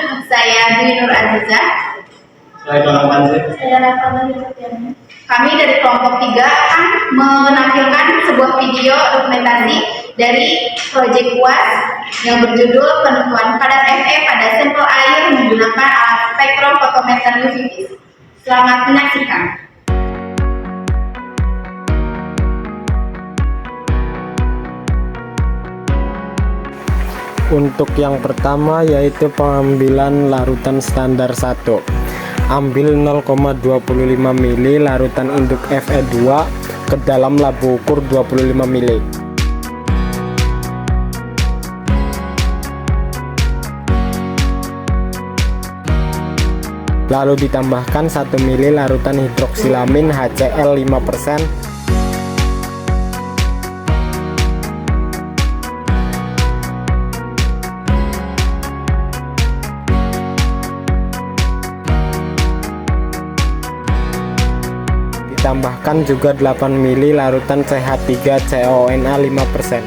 Saya Dwi Nur Aziza. Saya Bang Panji. Saya Rafa Bani. Kami dari kelompok 3 akan menampilkan sebuah video dokumentasi dari proyek UAS yang berjudul penentuan kadar Fe pada sampel air menggunakan alat spektrofotometer UV. Selamat menyaksikan. Untuk yang pertama yaitu pengambilan larutan standar 1. Ambil 0,25 mili larutan induk Fe2 ke dalam labu ukur 25 mili. Lalu ditambahkan 1 mili larutan hidroksilamin HCl 5%. Ditambahkan juga 8 mili larutan CH3CONA 5%.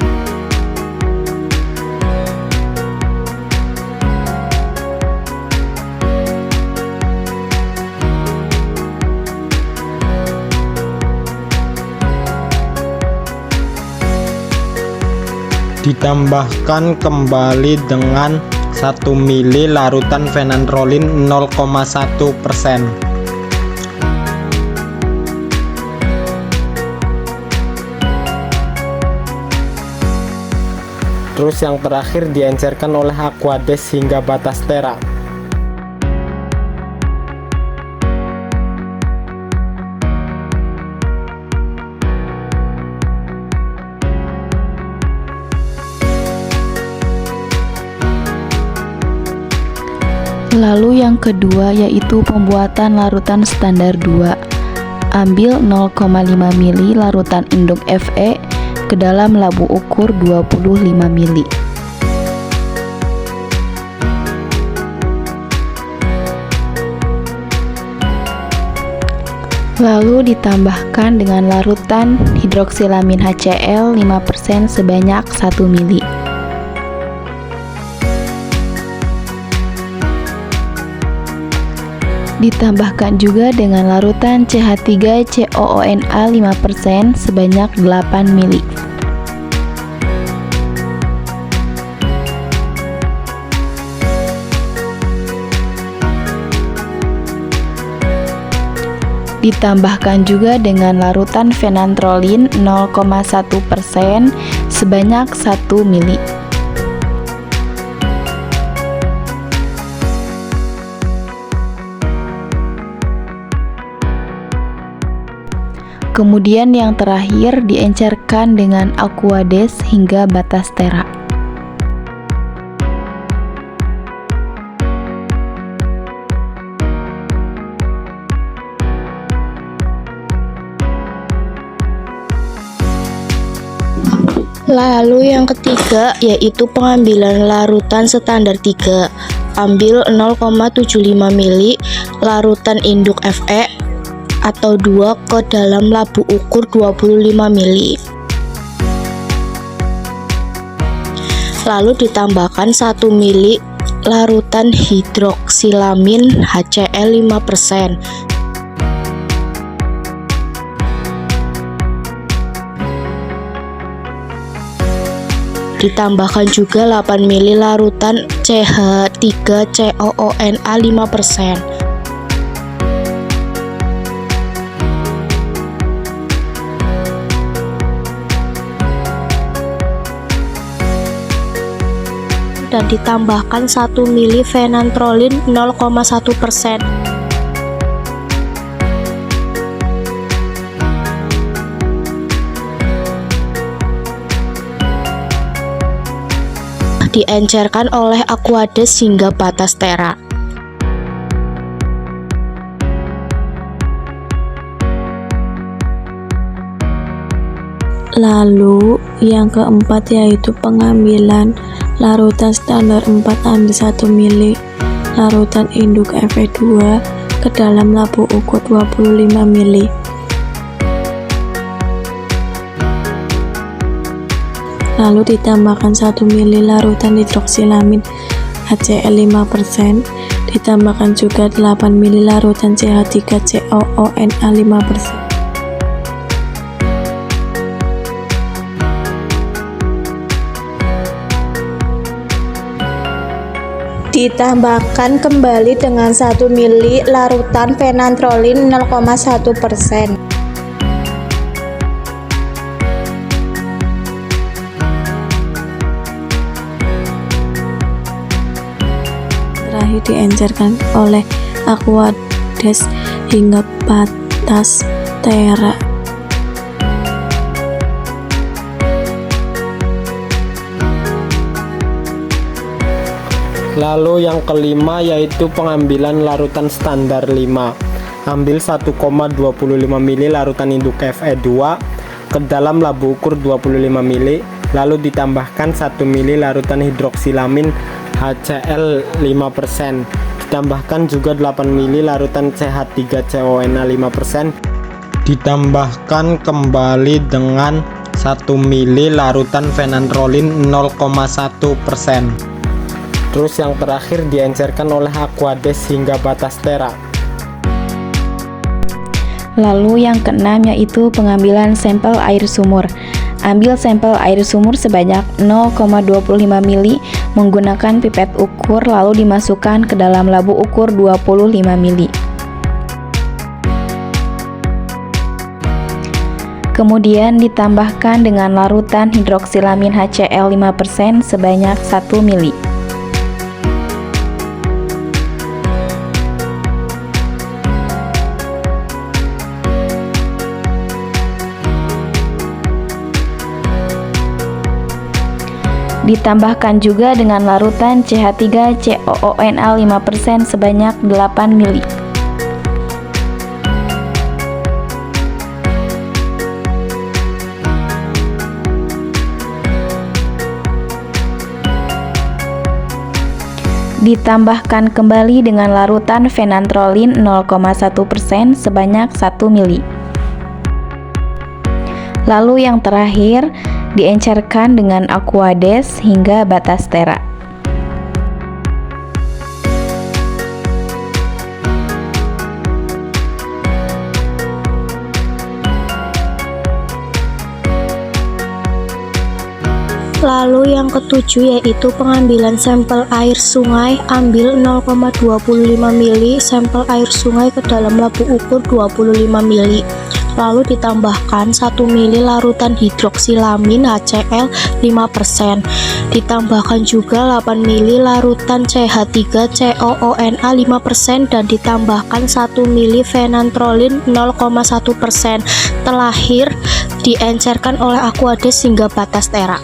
Ditambahkan kembali dengan 1 mili larutan fenantrolin 0,1%. Terus yang terakhir diencerkan oleh Aquades hingga batas tera. Lalu yang kedua yaitu pembuatan larutan standar 2. Ambil 0,5 mili larutan induk Fe ke dalam labu ukur 25 mili. Lalu ditambahkan dengan larutan hidroksilamin HCl 5% sebanyak 1 mili. Ditambahkan juga dengan larutan CH3COONA 5% sebanyak 8 mili. Ditambahkan juga dengan larutan fenantrolin 0,1% sebanyak 1 mili. Kemudian yang terakhir diencerkan dengan Aquades hingga batas tera. Lalu yang ketiga yaitu pengambilan larutan standar 3. Ambil 0,75 mili larutan induk Fe atau 2 ke dalam labu ukur 25 mili. Lalu ditambahkan 1 mili larutan hidroksilamin HCl 5%. Ditambahkan juga 8 mili larutan CH3COONA 5%. Dan ditambahkan 1 mili fenantrolin 0,1%. Diencerkan oleh Aquades hingga batas tera. Lalu yang keempat yaitu pengambilan larutan standar 4. Ambil 1 mili larutan induk Fe2 ke dalam labu ukur 25 mili. Lalu ditambahkan 1 mili larutan hidroksilamin HCl 5%, ditambahkan juga 8 ml larutan CH3COONA 5%. Ditambahkan kembali dengan 1 ml larutan phenanthrolin 0,1%. Terakhir diencerkan oleh Aquades hingga batas tera. Lalu yang kelima yaitu pengambilan larutan standar 5. Ambil 1,25 ml larutan induk Fe2 ke dalam labu ukur 25 ml, lalu ditambahkan 1 ml larutan hidroksilamin HCl 5%. Ditambahkan juga 8 ml larutan CH3COONA 5%. Ditambahkan kembali dengan 1 ml larutan phenanthrolin 0,1%. Terus yang terakhir diencerkan oleh Aquades hingga batas tera. Lalu yang keenam yaitu pengambilan sampel air sumur. Ambil sampel air sumur sebanyak 0,25 ml menggunakan pipet ukur, lalu dimasukkan ke dalam labu ukur 25 ml. Kemudian ditambahkan dengan larutan hidroksilamin HCl 5% sebanyak 1 ml. Ditambahkan juga dengan larutan CH3COONA 5% sebanyak 8 ml. Ditambahkan kembali dengan larutan phenanthrolin 0,1% sebanyak 1 ml. Lalu yang terakhir diencerkan dengan Aquades hingga batas tera. Lalu yang ketujuh yaitu pengambilan sampel air sungai. Ambil 0,25 ml sampel air sungai ke dalam labu ukur 25 ml. Lalu ditambahkan 1 ml larutan hidroksilamin HCl 5%. Ditambahkan juga 8 ml larutan CH3COONA 5% dan ditambahkan 1 ml phenanthrolin 0,1%. Terakhir diencerkan oleh Aquades hingga batas tera.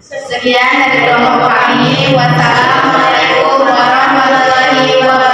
Sekian dari kelompok kami. Wassalamualaikum warahmatullahi wabarakatuh.